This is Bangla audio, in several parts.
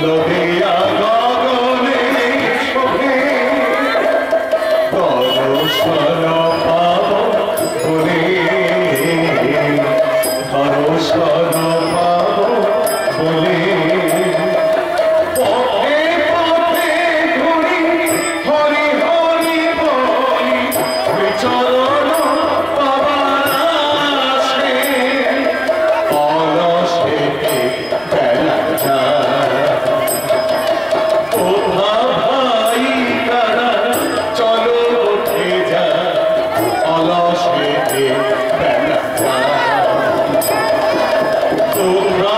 নদিয়া গগনে শোভে দর্শন পাব বলে, দর্শন পাব বলে পথে পথে ঘুরি হরি হরি বলি চরণ পাবার আসে অলসে বেলা যায়। ও ভাই তারা চলো উঠে যা অলসে বেলা যায়। তোমরা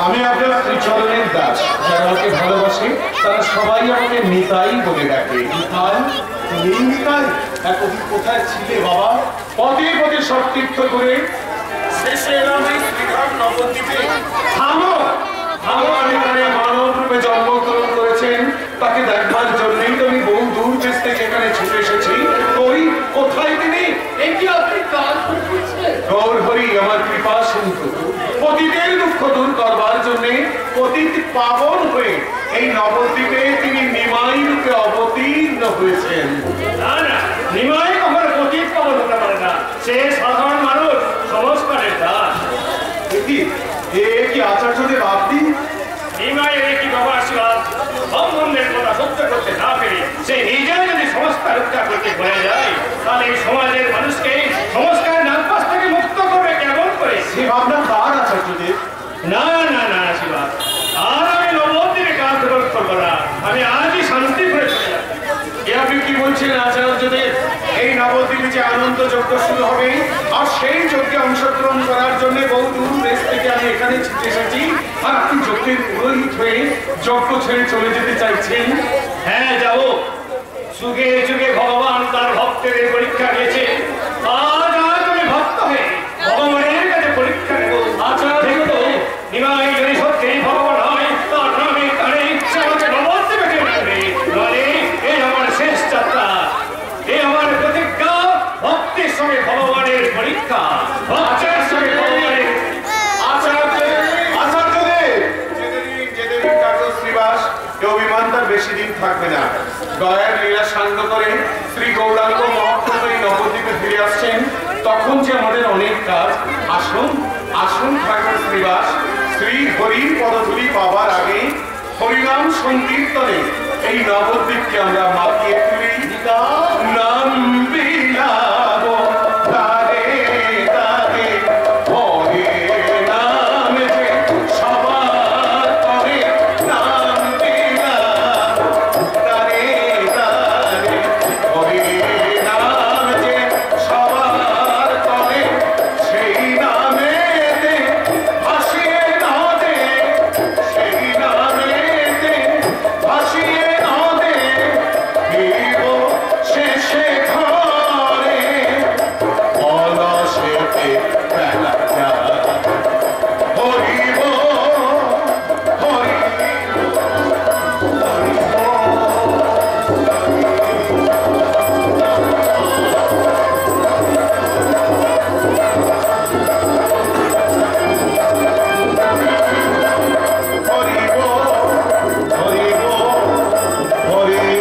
আমি আপনার শ্রীচরণের দাস, যারা আমাকে ভালোবাসে তারা সবাই আমাকে নিতাই বলে ডাকে। নিতাই এতদিন কোথায় ছিলে বাবা? পদে পদে সব তীর্থ করে শেষে এলাম এই শ্রীধাম নবদ্বীপে। থামো থামো, আমি এখানে মানব রূপে জন্মগ্রহণ করেছেন তাকে দেখবার জন্যই তো আমি বহু দূর দেশ থেকে এখানে ছুটে এসেছি। ওই কোথায় তিনি? এটি আপনি কাজ করছেন। গৌর হরি আমার কৃপা সিন্ধু, পতিতের দুঃখ দূর করবার জন্য পতিত পাবন হয়ে এই নবদ্বীপে তিনি নিমাই রূপে অবতীর্ণ হয়েছেন। না না, নিমাই কখনো পতিত পাবন হতে পারে না, সে সাধারণ মানুষ, সংস্কারের দাস। এ কি আচার্যদেব আপনি? নিমাইয়ের কি বাবা আশীর্বাদ, সম্বন্ধের কথা সত্য করতে না পেরে সে নিজে যদি সংস্কার রক্ষা করতে ভুলে যায়, তাহলে এই সমাজের মানুষকে সংস্কার নাগপাশ থেকে মুক্ত করবে কেমন করে? সে ভাবনা কার আচার্যদেব? না না না আশীর্বাদ, আর আমি নবদ্বীপে কাজ করবো না, আমি আজই শান্তি করে চলে যাবো। আপনি কি বলছেন আচার্যদেব? এই নবদ্বীপে যে আনন্দ যজ্ঞ শুরু হবে, আর সেই যজ্ঞে অংশগ্রহণ করার জন্য বহু দূর দেশ থেকে আমি এখানে ছুটে এসেছি, আর আপনি যজ্ঞের পুরোহিত হয়ে যজ্ঞ ছেড়ে চলে যেতে চাইছেন? হ্যাঁ যাবো, যুগে যুগে ভগবান তার ভক্তের পরীক্ষা নিয়েছে, আজ আজ আমি ভক্ত হয়ে ভগবানের কাছে পরীক্ষা নেব। আচ্ছা দেখো, নিমাই যদি সত্যি ভগবান হয়, তার নামে কানে সে আমাকে নবদ্বীপে টেনে আনবে, নইলে এই আমার শেষ যাত্রা, এই আমার প্রতিজ্ঞা, ভক্তির সঙ্গে ভগবানের পরীক্ষা, ভক্তের সঙ্গে ভগবানের। অভিমান তার বেশি দিন থাকবে না। গয়ার লীলা সাঙ্গ করে শ্রী গৌরাঙ্গ মহাপ্রভু এই নবদ্বীপে ফিরে আসছেন, তখন যে আমাদের অনেক কাজ। আসুন আসুন ঠাকুর শ্রীবাস, শ্রী হরির পদধূলি পাবার আগে হরিনাম সংকীর্তনে এই নবদ্বীপকে আমরা মাতিয়ে তুলি। নাম বিলাব তারে তারে হরে নাম যে সবার করে, নাম বিলাব তারে তারে হরে নাম যে সবার করে, সেই নামেতে ভাসিয়ে নদে, সেই নামেতে ভাসিয়ে নদে দেব শেষে ঘরে অলসেতে বেলা যায়। হরিব হরিব হরিব হরিব হরিব।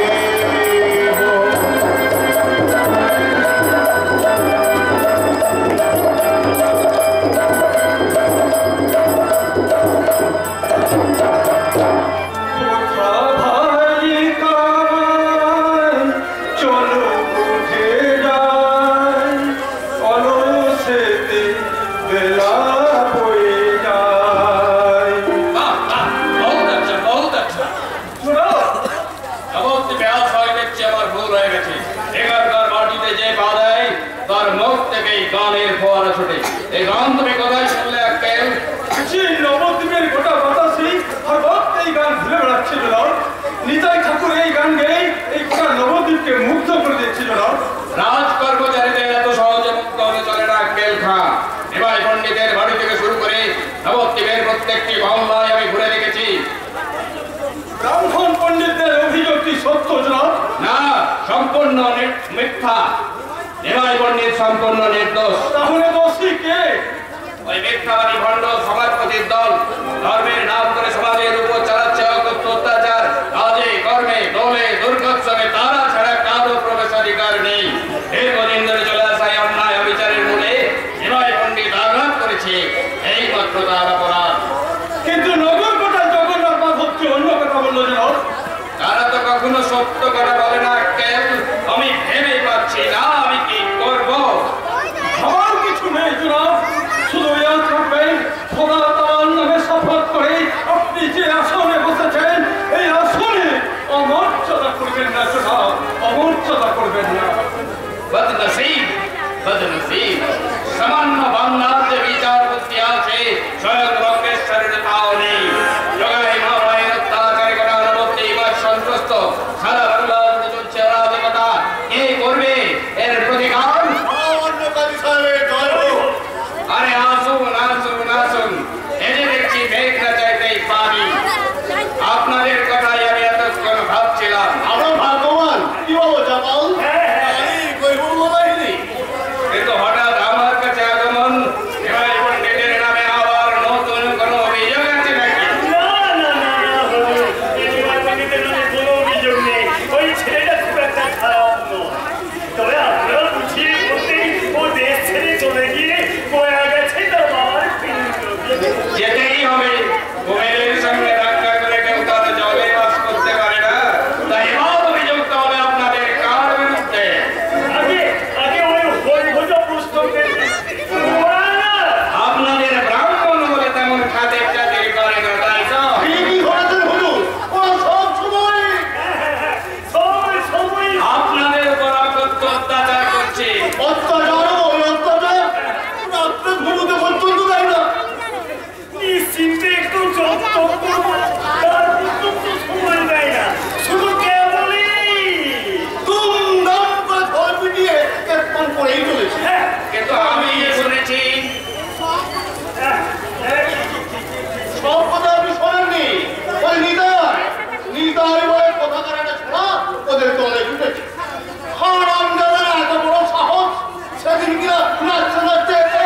চলো উঠে যাই অলসেতে বেলা বয়ে যায়। বহুত আচ্ছা, বহুত আচ্ছা। শুনো, নবদ্বীপে আসায় দেখছি আমার ভুল হয়ে গেছে। এখানকার মাটিতে যে পা দেয় তার মুখ থেকে এই গানের ফোয়ারা ছোটে। এই গান তুমি কোথায় শুনলে আক্কেল? নবদ্বীপের গোটা বাতাসেই আর ভক্ত এই গান ভুলে বেড়াচ্ছিল না। নিতাই ঠাকুর এই গান গেয়ে এই গোটা নবদ্বীপকে মুগ্ধ করে দিচ্ছিল না। রাজ কর্মচারীদের এত সহজে মুক্ত হলে চলে না আক্কেল খান। পণ্ডিতের বাড়ি থেকে শুরু করে নবদ্বীপের প্রত্যেকটি মহল্লায় আমি ঘুরে দেখেছি। ব্রাহ্মণ পণ্ডিতদের অভিযোগ কি সত্য জনাব? না, সম্পূর্ণ মিথ্যা। নিমাই পণ্ডিত সম্পূর্ণ নির্দোষ। তাহলে দোষী কে? ওই মিথ্যাবাদী ভণ্ড সমাজপতির দল ধর্মের নাম করে সমাজের উপর চালাচ্ছে অত্যাচার। কাজে কর্মে দলে দুর্গোৎসবে তারা ছাড়া কারো প্রবেশাধিকার নেই। দীর্ঘদিন ধরে চলে আসা এই অন্যায় অবিচারের মূলে নিমাই পণ্ডিত আঘাত করেছে, এই মাত্র তার অপরাধ। কিন্তু নগর কোটায় জগন্নাথ হচ্ছে অন্য কথা বললো জনাব। তারা তো কখনো সত্য কথা বলে না। কেন আমি ভেবে পাচ্ছি না আমি কি করব। আমার কিছু নেই জনাব, শুধু ইয়াদ রাখবেন খোদা তাআলার নামে শপথ করে আপনি যে আসনে বসেছেন এই আসনে অমর্যাদা করবেন না জনাব, অমর্যাদা করবেন না। বদনসিব, বদনসিব। সামান্য বাংলার যে বিচার বুদ্ধি আছে স্বয়ং লঙ্কেশ্বরের তাও নেই। জগাই মামায়ের অত্যাচারে গোটা নবদ্বীপ সন্ত্রস্ত, সারা বাংলার চলছে অরাজকতা। কে করবে এর প্রতিকার? আরে আসুন আসুন আসুন, এই যে দেখছি মেঘনা চাইতেই পানি। আপনাদের কথাই আমি এতক্ষণ ভাবছিলাম। আমরা ভাগ্যবান কি বাবু জামাল? কিন্তু হঠাৎ আমার কাছে আগমন। নিমাই পণ্ডিতের নামে আবার নতুন কোনো অভিযোগ আছে নাকি? যেতেই হবে। কুমিরের সঙ্গে ধাক্কা করে কেউ তার জলে বাস করতে পারে না। তাই এবার অভিযুক্ত হবে আপনাদের কার বিরুদ্ধে? আপনাদের ব্রাহ্মণ বলে তেমন খাদের চাকরি করে না, তাই তো? আপনাদের উপর অকথ্য অত্যাচার করছে। নিশ্চিন্তে একটু যত্ন করবো, তার পর্যন্ত সময় দেয় না, শুধু কেবলই কিন্তু আমি শুনেছি সব কথা আপনি শোনেননি। ওই নিতাই বলে কথা কারাটা শোনা ওদের দলে ঢুকেছে। হারামজাদার এত বড় সাহস, সেদিন কিনা নাচতে নাচতে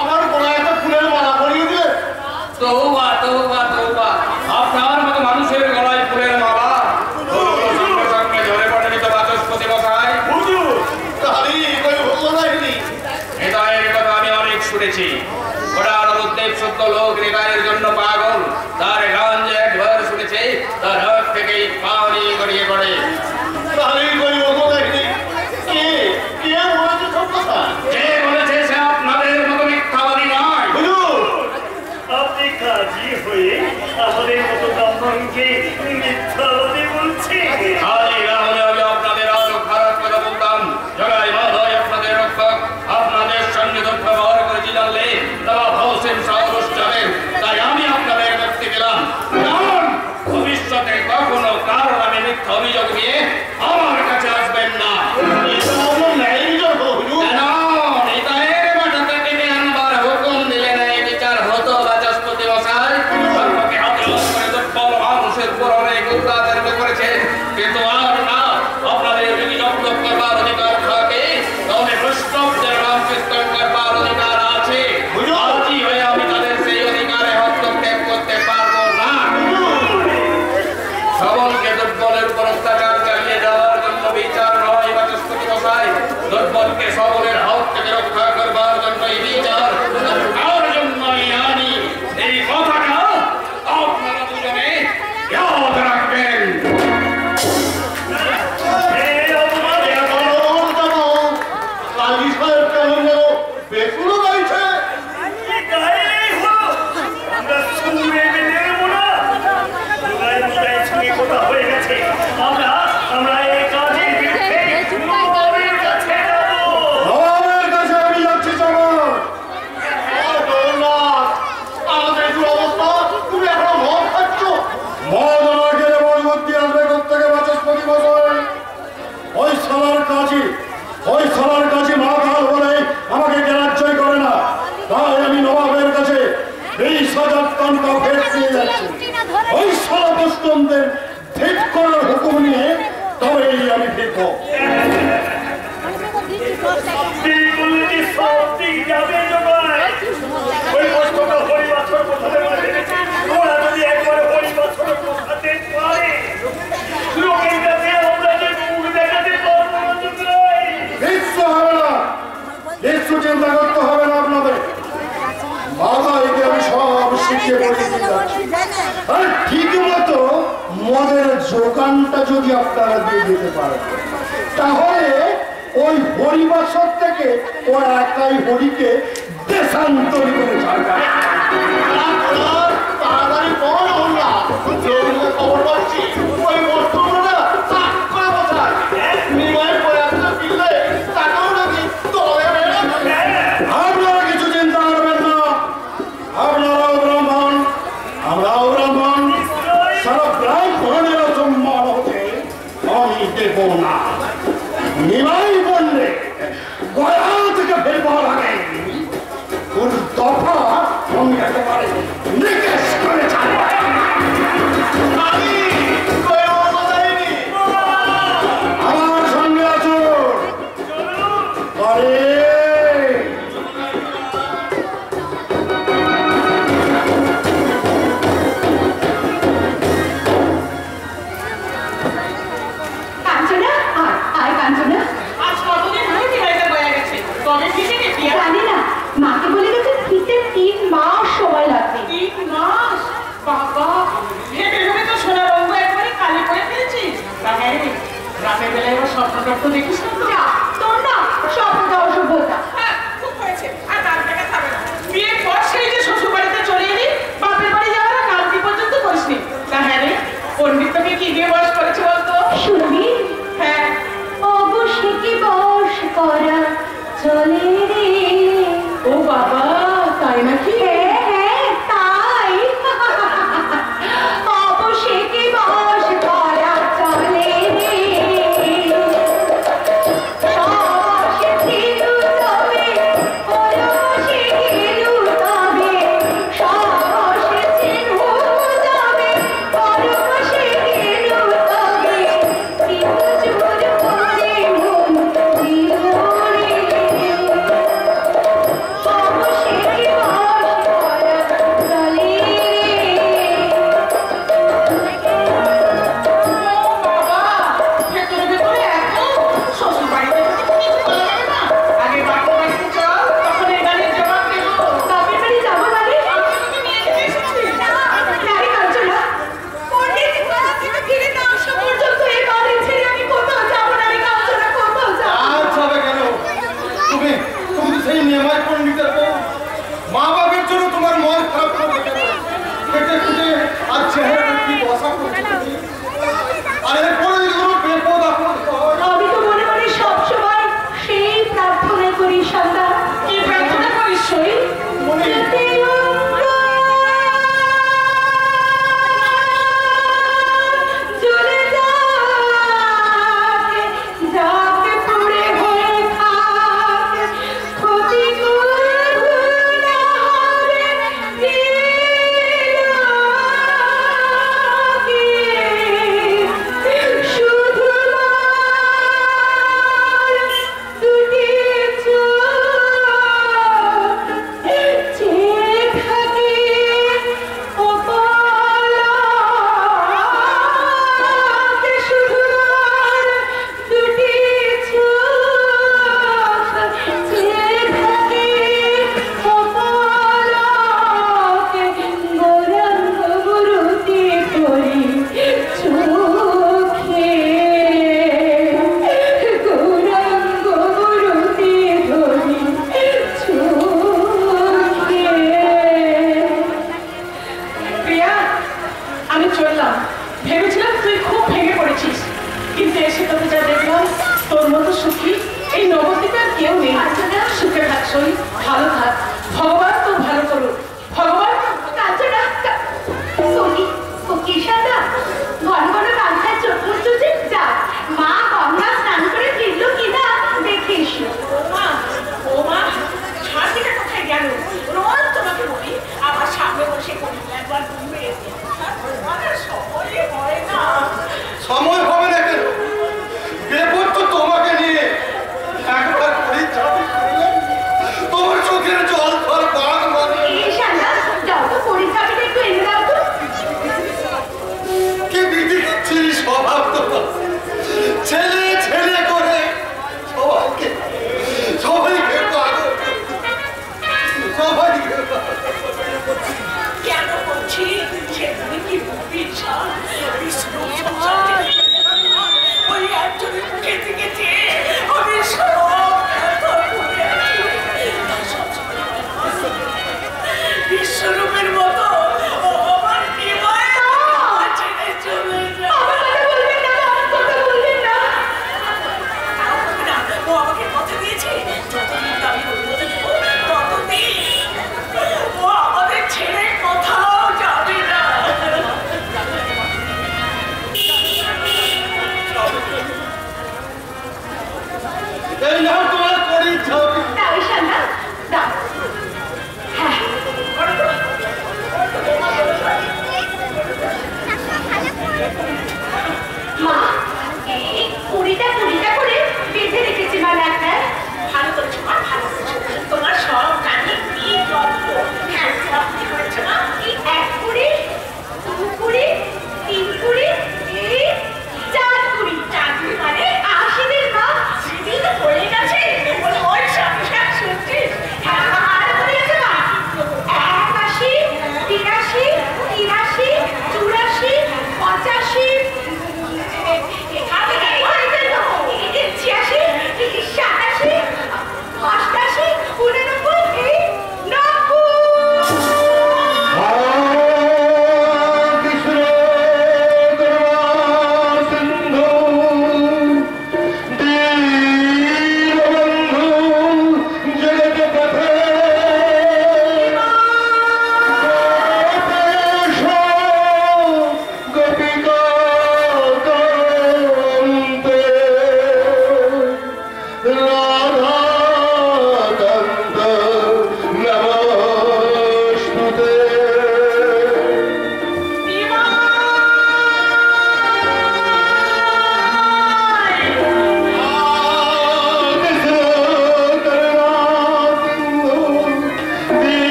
আমার গলায় একটা ফুলের মালা পরিয়ে দিলে। তৌবা তৌবা তৌবা, আপনার মতো মানুষের গলায় ফুলের মালা? সঙ্গে সঙ্গে ঝরে পড়েনি তো বাচস্পতি মশাই। তাহলেই কই হলো নাকি? হৃদয়ের কথা আমি অনেক শুনেছি। ওরা নবদ্বীপ সত্য লোক হৃদয়ের জন্য পাগল। তার গান যে একবার শুনেছে তার হাত থেকেই পানি গড়িয়ে পড়ে। তাহলেই কই হলো নাকি? কে কে বলেছে সব কথা? যে বলেছে সে আপনাদের মতো মিথ্যাবাদী নয়। আপনি কাজী হয়ে আমাদের মতো ব্রাহ্মণকে মিথ্যাবাদী বলছে। খালি না হলে আমি আপনাদের আরো খারাপ কথা বলতাম। জগাই মাধয় আপনাদের রক্ষক, আপনাদের সঙ্গে ব্যবহার করেছি জানলে নবাব হোসেন সাহস যাবেন। তাই আমি আপনাদের ব্যক্তি দিলাম। কারণ ভবিষ্যতে কখনো কারো নামে মিথ্যা অভিযোগ নিয়ে দোকানটা ভেট নিয়ে যাচ্ছে। ওই সারা বস্তুদের ভেট করার হুকুম নিয়ে তবেই আমি ফিরবো। ওই বস্তুটা হরি বছর কোথাতে মাঝে ওরা যদি একবার হরি বছর কোথাতে পারে লোকের কাছে আমরা যে মুখ দেখাতে পারবো না। কিচ্ছু হবে না, কিচ্ছু চিন্তা করতে হবে না আপনাদের। বাবাইকে আমি সব শিখিয়ে পড়িয়ে দিয়ে যাচ্ছি। আর ঠিক মতো মদের যোগানটা যদি আপনারা দিয়ে দিতে পারেন তাহলে ওই হরিবাসর থেকে ওরা একাই হরিকে দেশান্তরী করে ছাড়বে। তাড়াতাড়ি বল না, খবর পাচ্ছি ওই বস্তুগুলো না তাক করে বসায় নিমাই করে একটা পিলে তাকেও নাকি দলে আপনারা কিছু চিন্তা করবেন না, আপনারাও ব্রাহ্মণ আমরাও ব্রাহ্মণ, সারা ব্রাহ্মণের সম্মান হতে আমি দেব না। নিমাই বললে গয়া থেকে ফেরবার আগে ওর দফা আমি একেবারে নিকেশ করে ছাড়বো। আমার সঙ্গে আছো আরে কাঞ্চনা, আয় কাঞ্চনা। আজ কতদিন হয়ে বিড়াইটা বয়ে গেছে, কবে ফিরে গেছি? জানি না, মাকে বলে গেছে ফিরতে 3 মাস সময় লাগবে। 3 মাস? বাবা, ভেবে ভেবে তো সোনা বঙ্গ একবারে কালি করে ফেলেছিস। হ্যাঁ রে, রাতের বেলায় এবার স্বপ্ন টপ্ন দেখিস না তো? যা, তোর না স্বপ্নটা অসভ্যতা। হ্যাঁ, খুব হয়েছে, আর নাক ডাকা খাবে না। বিয়ের পর সেই যে শ্বশুর বাড়িতে চলে এলি, বাপের বাড়ি যাওয়ার আর নামটি পর্যন্ত করিসনি। হ্যাঁ রে, পণ্ডিত তোকে কি দিয়ে বয়স করেছে বলতো? শুনবি? হ্যাঁ, অবশ্যই কি বস করা চলে রে। ও বাবা, তাই নাকি? হ্যাঁ হ্যাঁ তাই। অবশ্যই কি বস করা চলে রে। সবসে ছিল তবে পরবশে গেলু তবে। সবসে ছিল তবে পরবশে গেলু তবে। চিরচুর করে মন দিল রে। অবশ্যই কি বস করা চলে ও বাবা, ভেতরে ভেতরে এত শ্বশুর বাড়িতে কিছু বলা যাবে না। আগে বাপের বাড়িতে চল, তখন এই গানের জবাব দেবো। বাপের বাড়ি যাবো মানে? আমি তোকে নিয়ে যেতে এসেছি। নারী কাঞ্চনা, পণ্ডিত কোথা থেকে ফিরে না আসা পর্যন্ত এই বাড়ি ছেড়ে আমি কোথাও যাবো না। নারী কাঞ্চনা, কোথাও যাবো না। আজ হবে কেন? তুমি তুমি তো সেই নিয়মাই পণ্ডিতের বউ। মা বাবার জন্য তোমার মন খারাপ করবে কেন? খেটে খুঁটে আর চেহারা কি বসা করছে তুমি? আর এরপরে যদি কোনো বিপদ আপদ হয়, আমি তো মনে মনে সবসময় সেই প্রার্থনা করি সন্ধ্যা। কি প্রার্থনা করিস সই? মনে চলে যাক, যাক পুড়ে হয়ে থাক, ক্ষতি করবো না হবে তিলকে।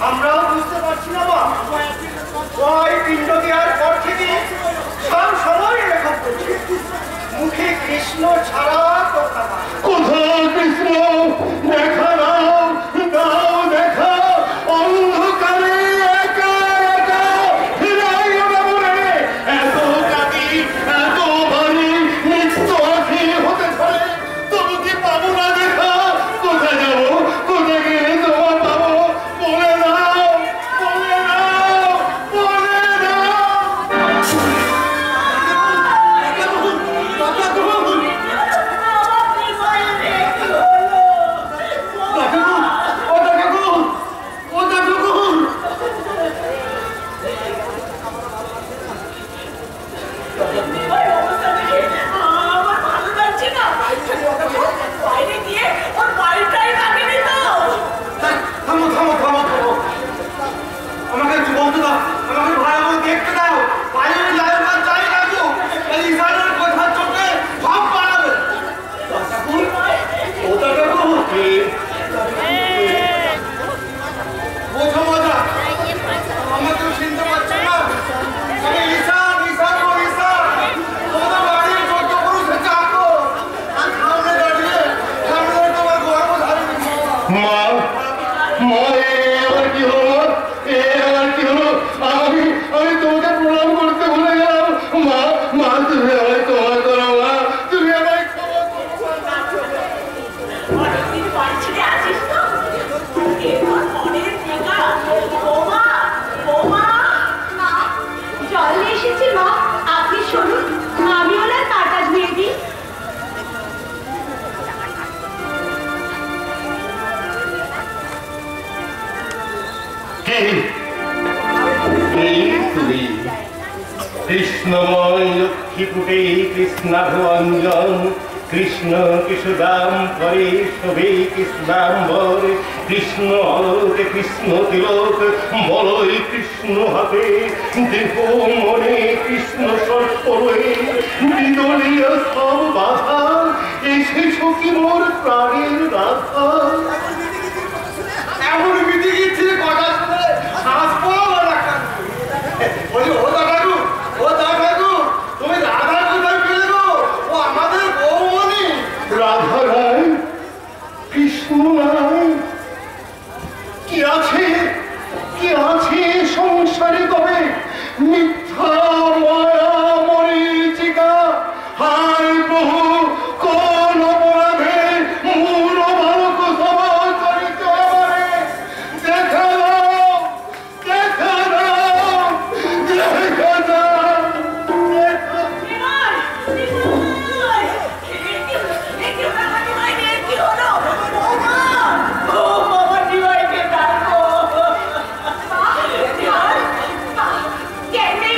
আমরাও বুঝতে পারছি না মা। ওই পিণ্ড দেওয়ার পর থেকে সব সময় এরকম করছে, মুখে কৃষ্ণ ছাড়া কথা না। কোথায় কৃষ্ণ? দেখা দাও, দাও দেখা, অন্ধকারে একা একা ফিরাইও না মনে। এত কাটি, এত ভারী, নিত্য আখি হতে পারে, তবু কি পাবো না দেখা? কোথায় যাবো, কোথায় গেলে তোমার পাবো? বলে দাও, বলে দাও, বলে দাও। থামো থামো থামো থামো, আমাকে একটু বলতে দাও, আমাকে ভয়াবহ দেখতে দাও। বাইরে লাইবার চাই রাখো, এই ইসানের কথা চোখে সব বাড়াবে। ওটা দেখো, বোঝো মজা, আমাকে চিনতে পারছো না? আমি ঈশান, ঈশান ও ঈশান, তোমাদের বাড়ির যত পুরুষ চাকো, আর সামনে দাঁড়িয়ে তোমার গর্ব ধারণ। মা, মা, এবার কি হলো? এবার কি হলো? আমি তোমাকে প্রণাম করতে ভুলে গেলাম। মা, মা, তুমি আমায় ক্ষমা করো। মা, তুমি আমায় ক্ষমা করো। অনেকদিন বাড়ি ছেড়ে আসিস তো, এবার মনের জায়গা। বৌমা, বৌমা, মা, জল নিয়ে এসেছি মা, আপনি শুনুন, আমি ওনার কাটা ধুয়ে দিই। কে? তুমি কৃষ্ণময় লক্ষ্মীপুটে কৃষ্ণাভঞ্জন, কৃষ্ণ কৃষ্ণদাম পরে সবে কৃষ্ণাম্বর, কৃষ্ণ আলোকে কৃষ্ণ তিলক, বলই কৃষ্ণ হাতে, দেহ মনে কৃষ্ণ সর্পরে, বিদলীয় সব বাধা, এসেছো কি মোর প্রাণের রাধা। এমন মিটিং ছিল কথা শুনে শ্বাস পাওয়া লাগতো। বলি ও দাদু, ও দাদু, তুমি রাধা কোথায় পেলে গো? ও আমাদের বৌমণি। রাধা রায়, কৃষ্ণ রায়, কি আছে, কি আছে সংসারে তবে? মিথ্যা মায়া মরীচিকা, হায় প্রভু, কোন অপরাধে মূল বালক সভা করিতে আমারে? দেখা দাও, দেখা দাও, দেখা দাও, দেখা। নিমাই, নিমাই, একটু টাকা নিমাই রে, কি হলো? বৌমা, ও বাবা, নিমাইকে ডাকো। মা, নিমাই, মা, কেন নেই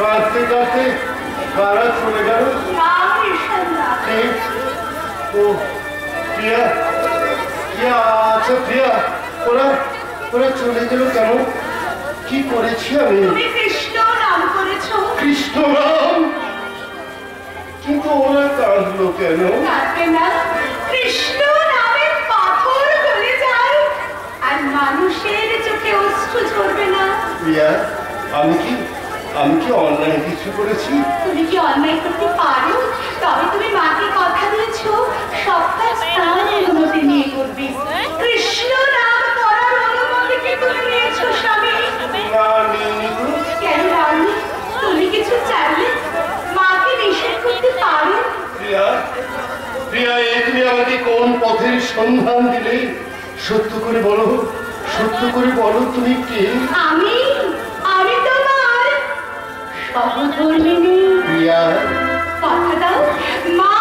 কাঁদতে কাঁদতে কারা চলে গেল? এই, ও প্রিয়া, প্রিয়া, আচ্ছা প্রিয়া, ওরা ওরা চলে গেল কেন? কি করেছি আমি? তুমি কৃষ্ণ নাম করেছো। কৃষ্ণ নাম? কিন্তু ওরা কাঁদলো কেন? কাঁদবে না, কৃষ্ণ নামে পাথর গলে যায় আর মানুষের চোখে অশ্রু ঝরবে না। প্রিয়া, আমি কি অন্যায় কিছু করেছি? তুমি কি অন্যায় করতে পারো? তবে তুমি মাকে কথা দিয়েছো সপ্তাহ স্নান অনুমতি নিয়ে করবে। কৃষ্ণ নাম করার অনুমতি কি তুমি নিয়েছো স্বামী? না, নিইনি তো। কেন রানী, তুমি কিছু চাইলে মাকে নিষেধ করতে পারো? প্রিয়া, প্রিয়া, তুমি আমাকে কোন পথের সন্ধান দিলে? সত্য করে বলো, সত্য করে বলো, তুমি কে? আমি তোমার সহধর্মিণী। প্রিয়া, কথা দাও মা